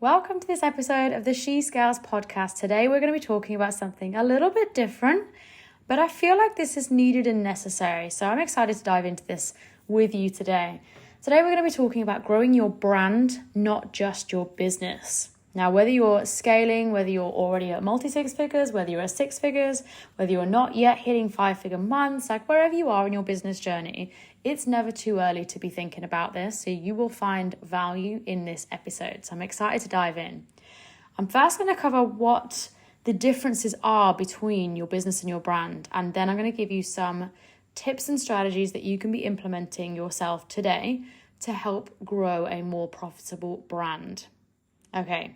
Welcome to this episode of the She Scales podcast. Today we're going to be talking about something a little bit different, but I feel like this is needed and necessary. So I'm excited to dive into this with you today. Today we're going to be talking about growing your brand, not just your business. Now, whether you're scaling, whether you're already at multi-six figures, whether you're at six figures, whether you're not yet hitting 5-figure months, like wherever you are in your business journey, it's never too early to be thinking about this. So you will find value in this episode. So I'm excited to dive in. I'm first going to cover what the differences are between your business and your brand. And then I'm going to give you some tips and strategies that you can be implementing yourself today to help grow a more profitable brand. Okay,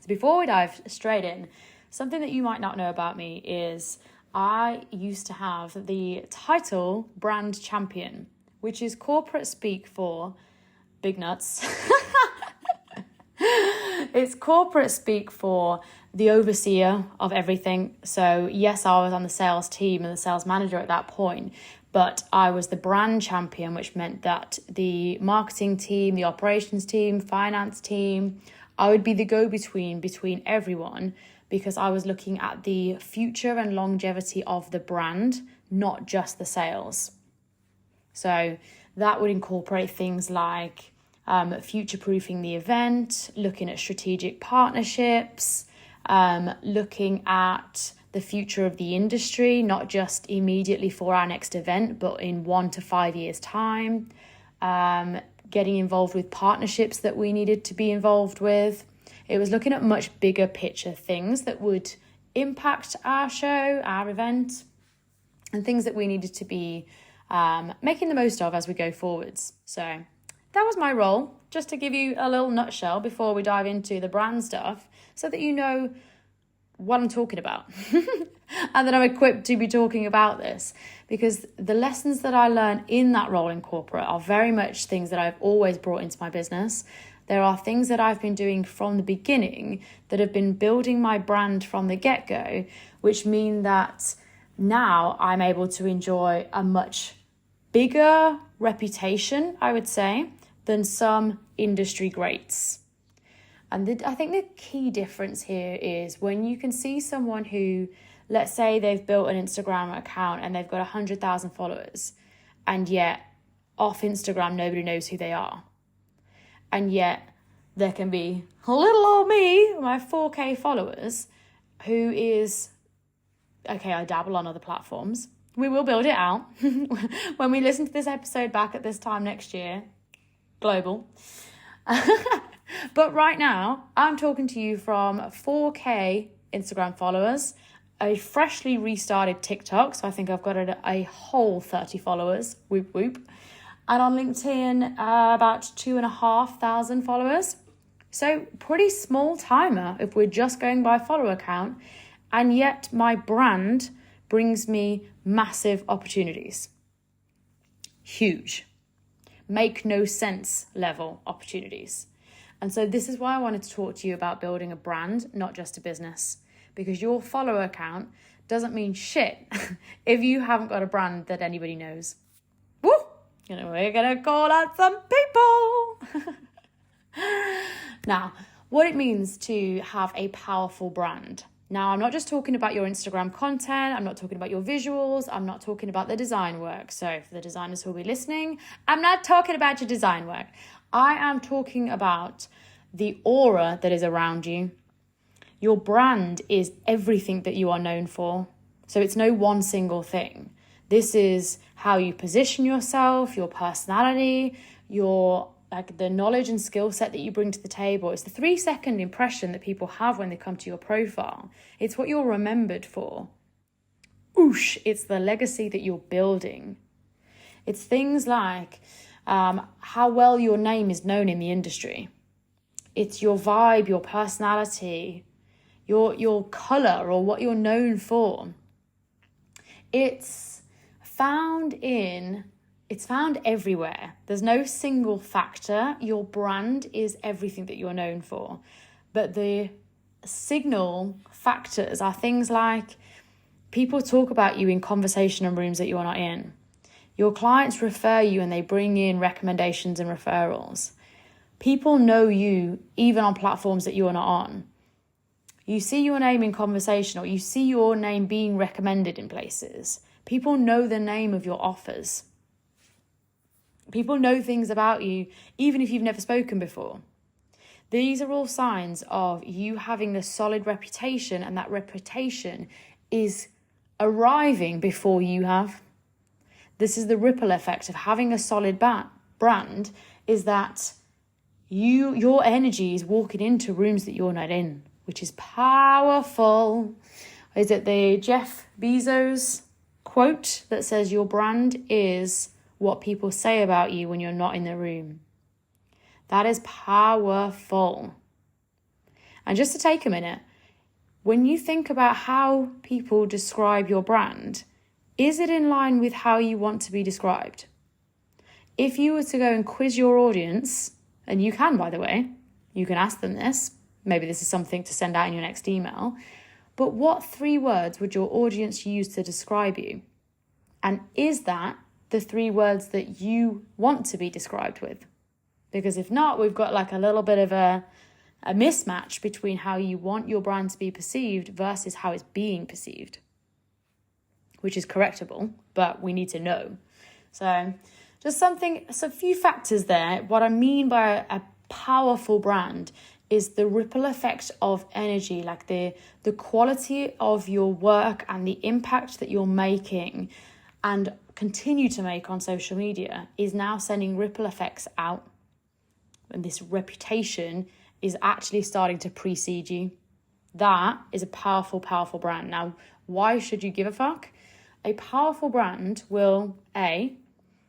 so before we dive straight in, something that you might not know about me is I used to have the title brand champion, which is corporate speak for big nuts. It's corporate speak for the overseer of everything. So yes, I was on the sales team and the sales manager at that point, but I was the brand champion, which meant that the marketing team, the operations team, finance team, I would be the go-between between everyone because I was looking at the future and longevity of the brand, not just the sales. So that would incorporate things like future-proofing the event, looking at strategic partnerships, looking at the future of the industry, not just immediately for our next event, but in 1 to 5 years' time, getting involved with partnerships that we needed to be involved with. It was looking at much bigger picture things that would impact our show, our event, and things that we needed to be making the most of as we go forwards. So that was my role, just to give you a little nutshell before we dive into the brand stuff so that you know what I'm talking about and that I'm equipped to be talking about this, because the lessons that I learned in that role in corporate are very much things that I've always brought into my business. There are things that I've been doing from the beginning that have been building my brand from the get-go, which mean that now I'm able to enjoy a much bigger reputation, I would say, than some industry greats. And I think the key difference here is when you can see someone who, let's say they've built an Instagram account and they've got 100,000 followers, and yet off Instagram, nobody knows who they are. And yet there can be little old me, my 4K followers, who is, okay, I dabble on other platforms. We will build it out when we listen to this episode back at this time next year. Global. But right now, I'm talking to you from 4K Instagram followers, a freshly restarted TikTok, so I think I've got a whole 30 followers, whoop whoop, and on LinkedIn, about 2,500 followers. So pretty small timer if we're just going by follower count, and yet my brand brings me massive opportunities. Huge. Make no sense level opportunities. And so this is why I wanted to talk to you about building a brand, not just a business, because your follower count doesn't mean shit if you haven't got a brand that anybody knows. Woo! We're going to call out some people. Now, what it means to have a powerful brand. Now, I'm not just talking about your Instagram content. I'm not talking about your visuals. I'm not talking about the design work. So for the designers who will be listening, I'm not talking about your design work. I am talking about the aura that is around you. Your brand is everything that you are known for. So it's no one single thing. This is how you position yourself, your personality, your the knowledge and skill set that you bring to the table. It's the 3-second impression that people have when they come to your profile. It's what you're remembered for. Oosh, it's the legacy that you're building. It's things like how well your name is known in the industry. It's your vibe, your personality, your color, or what you're known for. It's found everywhere. There's no single factor. Your brand is everything that you're known for. But the signal factors are things like people talk about you in conversation rooms that you're not in. Your clients refer you and they bring in recommendations and referrals. People know you even on platforms that you're not on. You see your name in conversation, or you see your name being recommended in places. People know the name of your offers. People know things about you, even if you've never spoken before. These are all signs of you having a solid reputation, and that reputation is arriving before you have. This is the ripple effect of having a solid brand, is that your energy is walking into rooms that you're not in, which is powerful. Is it the Jeff Bezos quote that says your brand is what people say about you when you're not in the room? That is powerful. And just to take a minute, when you think about how people describe your brand, is it in line with how you want to be described? If you were to go and quiz your audience, and you can, by the way, you can ask them this, maybe this is something to send out in your next email, but what 3 words would your audience use to describe you? And is that the 3 words that you want to be described with? Because if not, we've got like a little bit of a mismatch between how you want your brand to be perceived versus how it's being perceived, which is correctable, but we need to know. So just a few factors there. What I mean by a powerful brand is the ripple effect of energy, like the quality of your work and the impact that you're making and continue to make on social media is now sending ripple effects out. And this reputation is actually starting to precede you. That is a powerful, powerful brand. Now, why should you give a fuck? A powerful brand will, A,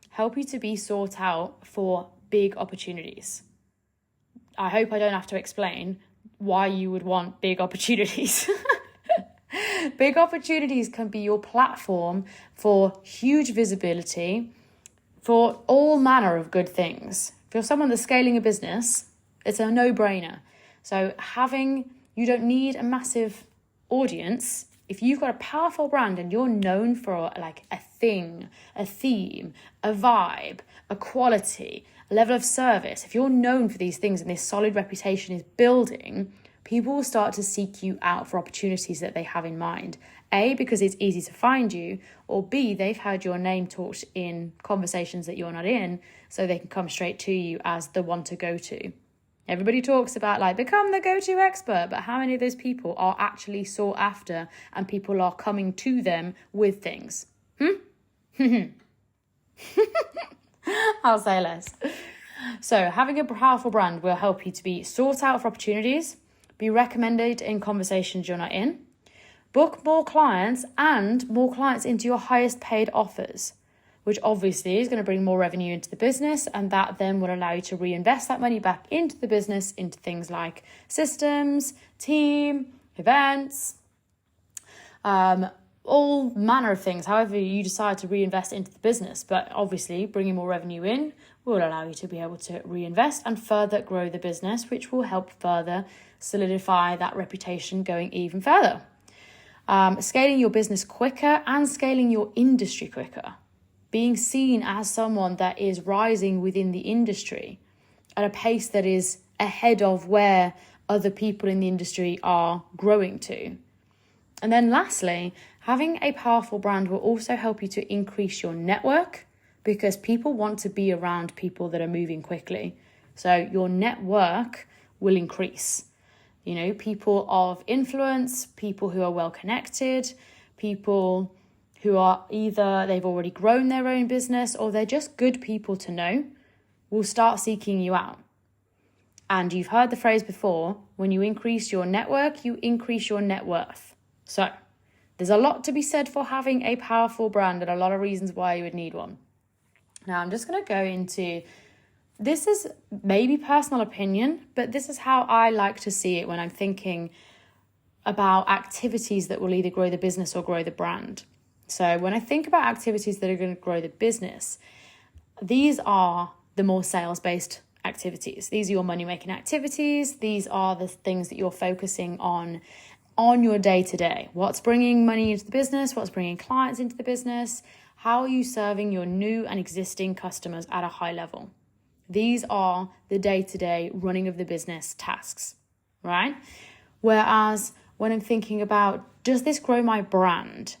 help you to be sought out for big opportunities. I hope I don't have to explain why you would want big opportunities. Big opportunities can be your platform for huge visibility, for all manner of good things. If you're someone that's scaling a business, it's a no-brainer. So you don't need a massive audience. If you've got a powerful brand and you're known for like a thing, a theme, a vibe, a quality, a level of service, if you're known for these things and this solid reputation is building, people will start to seek you out for opportunities that they have in mind. A, because it's easy to find you, or B, they've heard your name talked in conversations that you're not in, so they can come straight to you as the one to go to. Everybody talks about like become the go-to expert, but how many of those people are actually sought after and people are coming to them with things? I'll say less. So having a powerful brand will help you to be sought out for opportunities, be recommended in conversations you're not in, book more clients and more clients into your highest paid offers, which obviously is going to bring more revenue into the business, and that then will allow you to reinvest that money back into the business, into things like systems, team, events, all manner of things, however you decide to reinvest into the business. But obviously bringing more revenue in will allow you to be able to reinvest and further grow the business, which will help further solidify that reputation going even further. Scaling your business quicker and scaling your industry quicker. Being seen as someone that is rising within the industry at a pace that is ahead of where other people in the industry are growing to. And then lastly, having a powerful brand will also help you to increase your network, because people want to be around people that are moving quickly. So your network will increase. You know, people of influence, people who are well connected, people who are either they've already grown their own business or they're just good people to know, will start seeking you out. And you've heard the phrase before, when you increase your network, you increase your net worth. So there's a lot to be said for having a powerful brand and a lot of reasons why you would need one. Now I'm just going to go into, this is maybe personal opinion, but this is how I like to see it when I'm thinking about activities that will either grow the business or grow the brand. So when I think about activities that are going to grow the business, these are the more sales-based activities. These are your money-making activities. These are the things that you're focusing on your day-to-day. What's bringing money into the business? What's bringing clients into the business? How are you serving your new and existing customers at a high level? These are the day-to-day running of the business tasks, right? Whereas when I'm thinking about, does this grow my brand?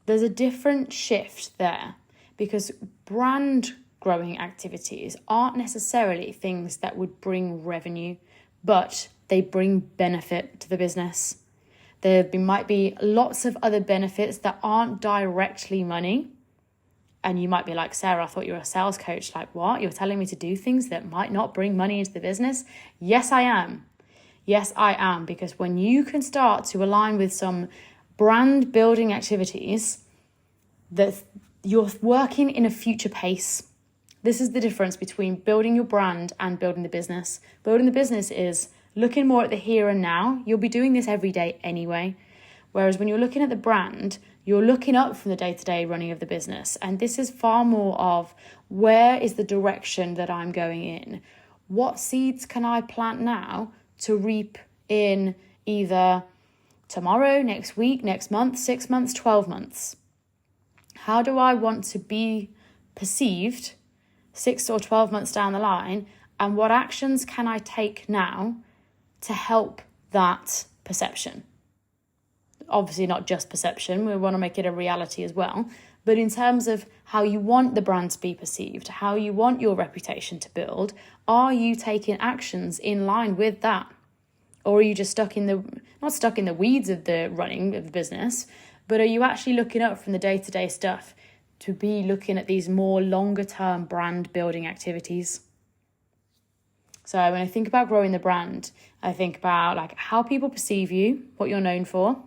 There's a different shift there, because brand growing activities aren't necessarily things that would bring revenue, but they bring benefit to the business. There might be lots of other benefits that aren't directly money. And you might be like, Sarah, I thought you were a sales coach. Like, what? You're telling me to do things that might not bring money into the business? Yes, I am. Yes, I am. Because when you can start to align with some brand building activities, that you're working in a future pace. This is the difference between building your brand and building the business. Building the business is looking more at the here and now. You'll be doing this every day anyway. Whereas when you're looking at the brand, you're looking up from the day-to-day running of the business. And this is far more of, where is the direction that I'm going in? What seeds can I plant now to reap in either tomorrow, next week, next month, 6 months, 12 months? How do I want to be perceived 6 or 12 months down the line? And what actions can I take now to help that perception? Obviously not just perception, we want to make it a reality as well. But in terms of how you want the brand to be perceived, how you want your reputation to build, are you taking actions in line with that? Or are you just not stuck in the weeds of the running of the business, but are you actually looking up from the day-to-day stuff to be looking at these more longer-term brand building activities? So when I think about growing the brand, I think about like how people perceive you, what you're known for.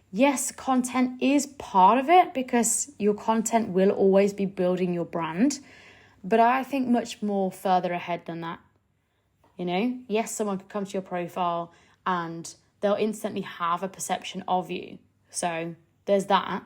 Yes, content is part of it, because your content will always be building your brand. But I think much more further ahead than that. Yes, someone could come to your profile and they'll instantly have a perception of you. So there's that,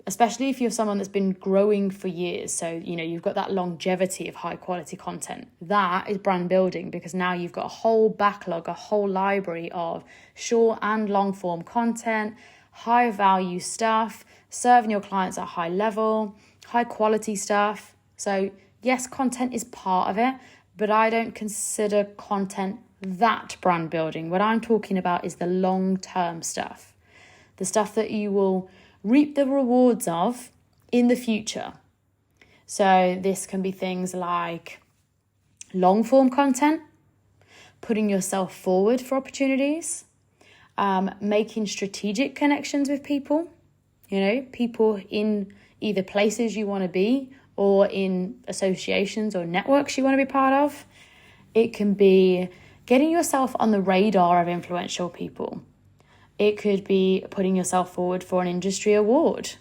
especially if you're someone that's been growing for years. So, you've got that longevity of high quality content. That is brand building, because now you've got a whole backlog, a whole library of short and long form content, high value stuff, serving your clients at a high level, high quality stuff. So yes, content is part of it, but I don't consider content that brand building. What I'm talking about is the long-term stuff, the stuff that you will reap the rewards of in the future. So this can be things like long-form content, putting yourself forward for opportunities, making strategic connections with people, people in either places you want to be or in associations or networks you want to be part of. It can be getting yourself on the radar of influential people. It could be putting yourself forward for an industry award.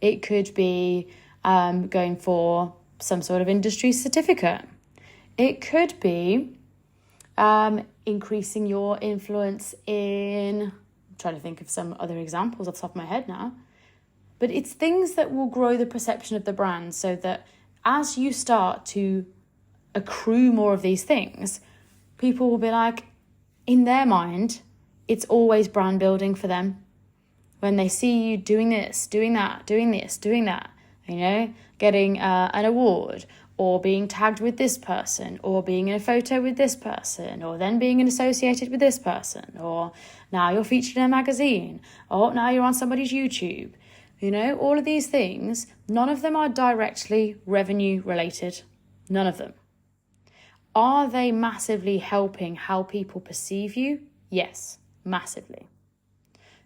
It could be going for some sort of industry certificate. It could be increasing your influence in, I'm trying to think of some other examples off the top of my head now, but it's things that will grow the perception of the brand, so that as you start to accrue more of these things, people will be like, in their mind, it's always brand building for them. When they see you doing this, doing that, doing this, doing that, getting an award, or being tagged with this person, or being in a photo with this person, or then being associated with this person, or now you're featured in a magazine, or now you're on somebody's YouTube. All of these things, none of them are directly revenue related. None of them. Are they massively helping how people perceive you? Yes, massively.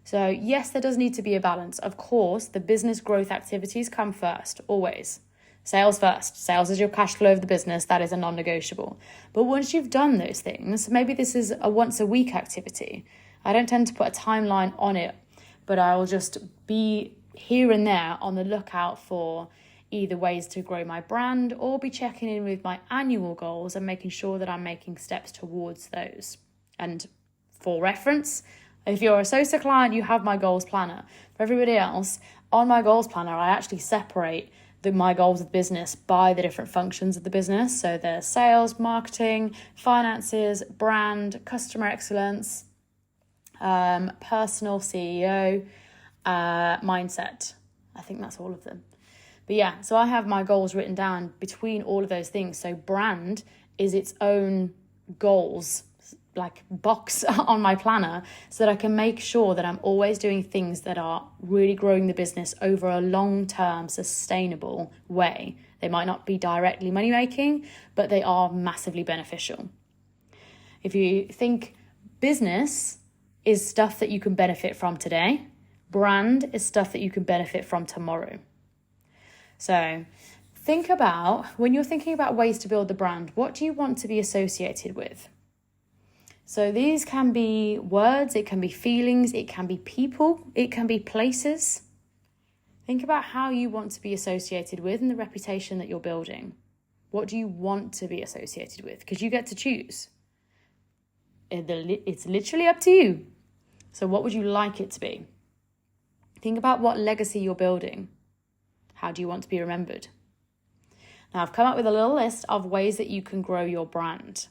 So yes, there does need to be a balance. Of course, the business growth activities come first, always. Sales first. Sales is your cash flow of the business. That is a non-negotiable. But once you've done those things, maybe this is a once a week activity. I don't tend to put a timeline on it, but I'll just be here and there on the lookout for either ways to grow my brand or be checking in with my annual goals and making sure that I'm making steps towards those. And for reference, if you're a SOSA client, you have my goals planner. For everybody else, on my goals planner, I actually separate my goals of business by the different functions of the business. So there's sales, marketing, finances, brand, customer excellence, personal CEO, mindset. I think that's all of them. But yeah, so I have my goals written down between all of those things. So brand is its own goals, like box on my planner, so that I can make sure that I'm always doing things that are really growing the business over a long-term sustainable way. They might not be directly money making, but they are massively beneficial. If you think business is stuff that you can benefit from today, brand is stuff that you can benefit from tomorrow. So think about, when you're thinking about ways to build the brand, what do you want to be associated with? So these can be words, it can be feelings, it can be people, it can be places. Think about how you want to be associated with and the reputation that you're building. What do you want to be associated with? Because you get to choose. It's literally up to you. So what would you like it to be? Think about what legacy you're building. How do you want to be remembered? Now, I've come up with a little list of ways that you can grow your brand.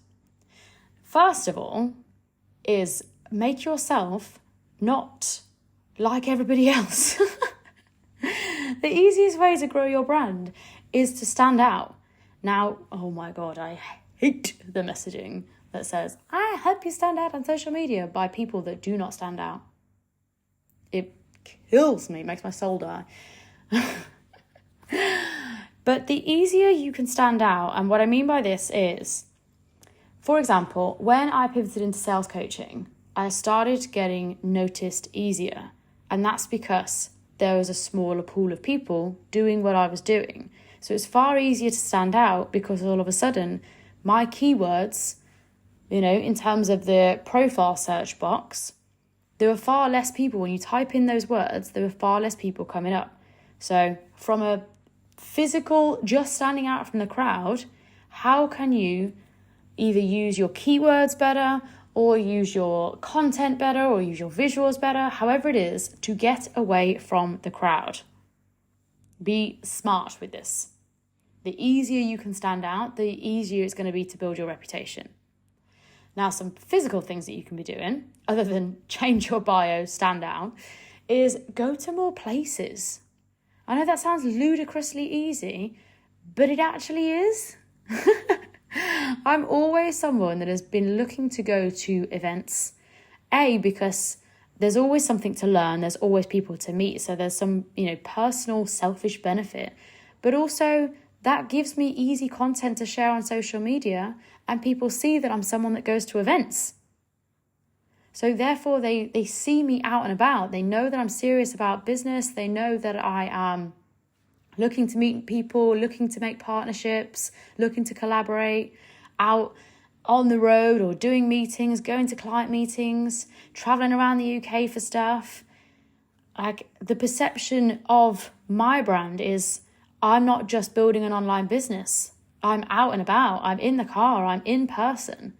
First of all, is make yourself not like everybody else. The easiest way to grow your brand is to stand out. Now, oh my God, I hate the messaging that says, I help you stand out on social media by people that do not stand out. It kills me, makes my soul die. But the easier you can stand out, and what I mean by this is, for example, when I pivoted into sales coaching, I started getting noticed easier. And that's because there was a smaller pool of people doing what I was doing. So it's far easier to stand out because all of a sudden, my keywords, in terms of the profile search box, there were far less people. When you type in those words, there were far less people coming up. So from a physical, just standing out from the crowd, how can you either use your keywords better or use your content better or use your visuals better, however it is, to get away from the crowd? Be smart with this. The easier you can stand out, the easier it's going to be to build your reputation. Now, some physical things that you can be doing, other than change your bio, stand out, is go to more places. I know that sounds ludicrously easy, but it actually is. I'm always someone that has been looking to go to events, because there's always something to learn, there's always people to meet, so there's some, personal selfish benefit, but also that gives me easy content to share on social media, and people see that I'm someone that goes to events. So therefore they see me out and about. They know that I'm serious about business. They know that I am looking to meet people, looking to make partnerships, looking to collaborate, out on the road or doing meetings, going to client meetings, traveling around the UK for stuff. Like, the perception of my brand is I'm not just building an online business. I'm out and about. I'm in the car. I'm in person.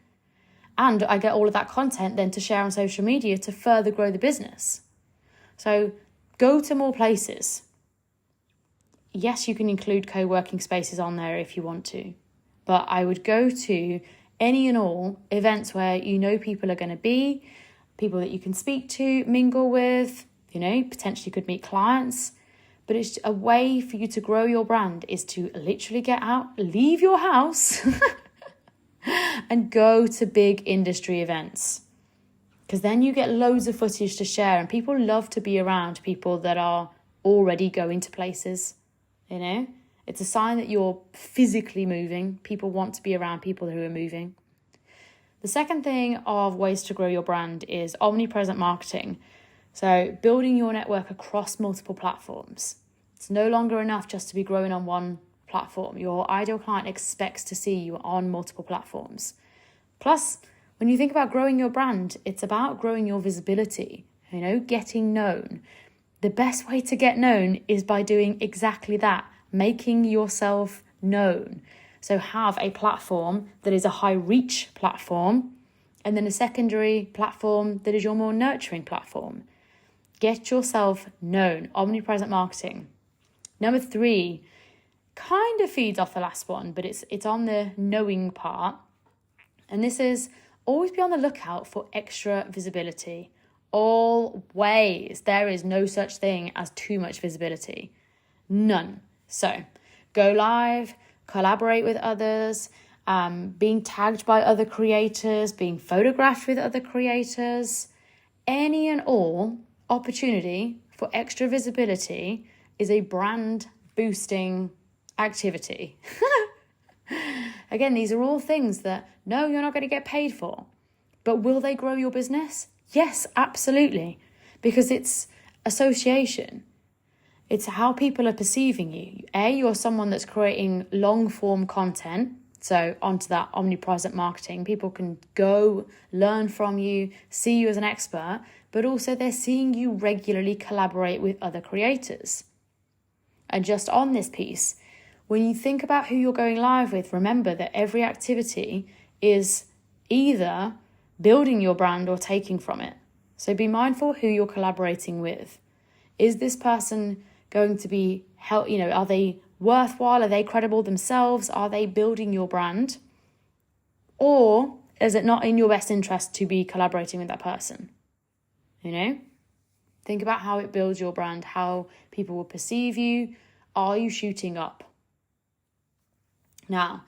And I get all of that content then to share on social media to further grow the business. So go to more places. Yes, you can include co-working spaces on there if you want to. But I would go to any and all events where people are going to be, people that you can speak to, mingle with, potentially could meet clients. But it's a way for you to grow your brand is to literally get out, leave your house and go to big industry events. Because then you get loads of footage to share, and people love to be around people that are already going to places. It's a sign that you're physically moving. People want to be around people who are moving. The second thing of ways to grow your brand is omnipresent marketing. So building your network across multiple platforms. It's no longer enough just to be growing on one platform. Your ideal client expects to see you on multiple platforms. Plus, when you think about growing your brand, it's about growing your visibility, getting known. The best way to get known is by doing exactly that, making yourself known. So have a platform that is a high reach platform, and then a secondary platform that is your more nurturing platform. Get yourself known, omnipresent marketing. Number 3, kind of feeds off the last one, but it's on the knowing part. And this is always be on the lookout for extra visibility. Always. There is no such thing as too much visibility. None. So go live, collaborate with others, being tagged by other creators, being photographed with other creators, any and all opportunity for extra visibility is a brand boosting activity. Again, these are all things that, no, you're not going to get paid for. But will they grow your business? Yes, absolutely. Because it's association. It's how people are perceiving you. You're someone that's creating long form content. So onto that omnipresent marketing, people can go learn from you, see you as an expert, but also they're seeing you regularly collaborate with other creators. And just on this piece, when you think about who you're going live with, remember that every activity is either building your brand or taking from it. So be mindful who you're collaborating with. Is this person going to be, are they worthwhile? Are they credible themselves? Are they building your brand? Or is it not in your best interest to be collaborating with that person? Think about how it builds your brand, how people will perceive you. Are you shooting up? Now,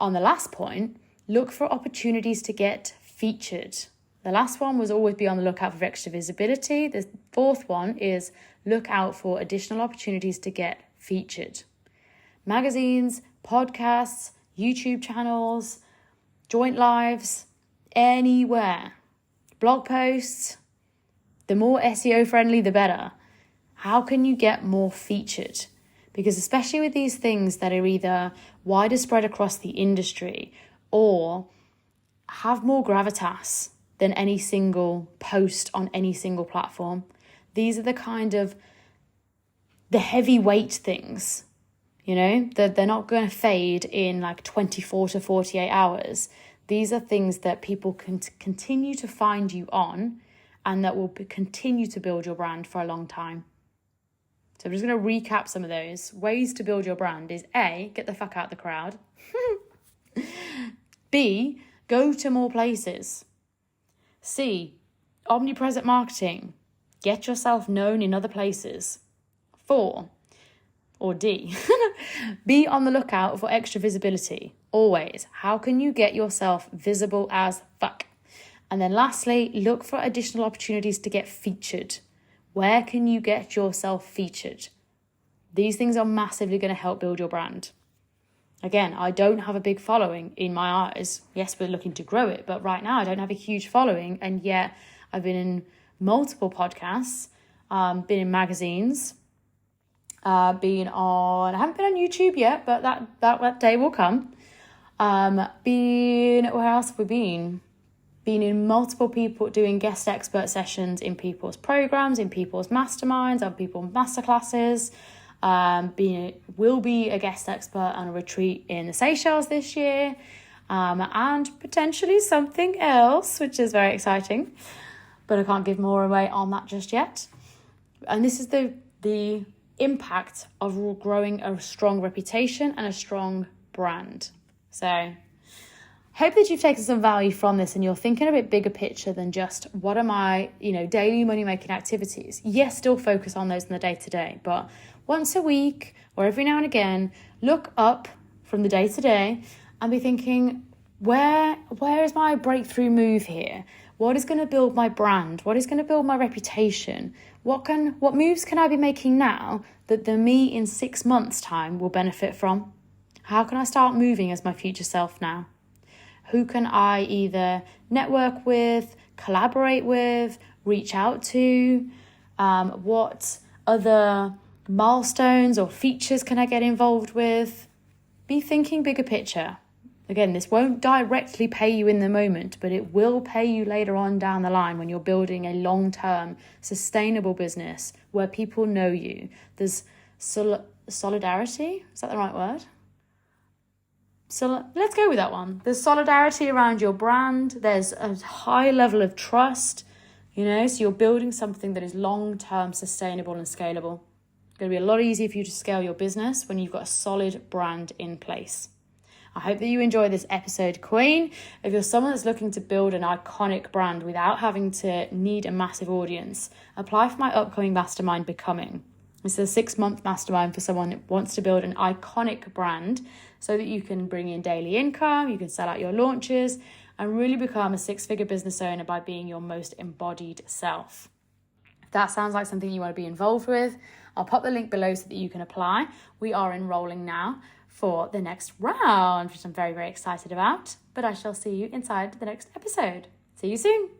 on the last point, look for opportunities to get featured. The last one was always be on the lookout for extra visibility. The fourth one is look out for additional opportunities to get featured. Magazines, podcasts, YouTube channels, joint lives, anywhere. Blog posts, the more SEO friendly, the better. How can you get more featured? Because especially with these things that are either wider spread across the industry or have more gravitas than any single post on any single platform, these are the kind of the heavyweight things, that they're not going to fade in like 24 to 48 hours. These are things that people can continue to find you on and that will continue to build your brand for a long time. So I'm just going to recap some of those. Ways to build your brand is A, get the fuck out of the crowd. B, go to more places. C, omnipresent marketing. Get yourself known in other places. 4, or D, be on the lookout for extra visibility. Always. How can you get yourself visible as fuck? And then lastly, look for additional opportunities to get featured. Where can you get yourself featured? These things are massively going to help build your brand. Again, I don't have a big following in my eyes. Yes, we're looking to grow it, but right now I don't have a huge following. And yet I've been in multiple podcasts, been in magazines, I haven't been on YouTube yet, but that day will come. Where else have we been? Been in multiple people doing guest expert sessions in people's programs, in people's masterminds, on people's masterclasses. Will be a guest expert on a retreat in the Seychelles this year, and potentially something else, which is very exciting, but I can't give more away on that just yet. And this is the impact of growing a strong reputation and a strong brand. So hope that you've taken some value from this and you're thinking a bit bigger picture than just what are my, daily money making activities. Yes, still focus on those in the day to day, but once a week or every now and again, look up from the day to day and be thinking, where is my breakthrough move here? What is going to build my brand? What is going to build my reputation? What moves can I be making now that the me in 6 months' time will benefit from? How can I start moving as my future self now? Who can I either network with, collaborate with, reach out to? What other milestones or features can I get involved with? Be thinking bigger picture. Again, this won't directly pay you in the moment, but it will pay you later on down the line when you're building a long-term, sustainable business where people know you. There's solidarity. Is that the right word? So let's go with that one. There's solidarity around your brand. There's a high level of trust, so you're building something that is long-term, sustainable and scalable. It's going to be a lot easier for you to scale your business when you've got a solid brand in place. I hope that you enjoy this episode, Queen. If you're someone that's looking to build an iconic brand without having to need a massive audience, apply for my upcoming mastermind, Becoming. It's a 6-month mastermind for someone that wants to build an iconic brand so that you can bring in daily income, you can sell out your launches, and really become a 6-figure business owner by being your most embodied self. If that sounds like something you want to be involved with, I'll pop the link below so that you can apply. We are enrolling now for the next round, which I'm very, very excited about. But I shall see you inside the next episode. See you soon.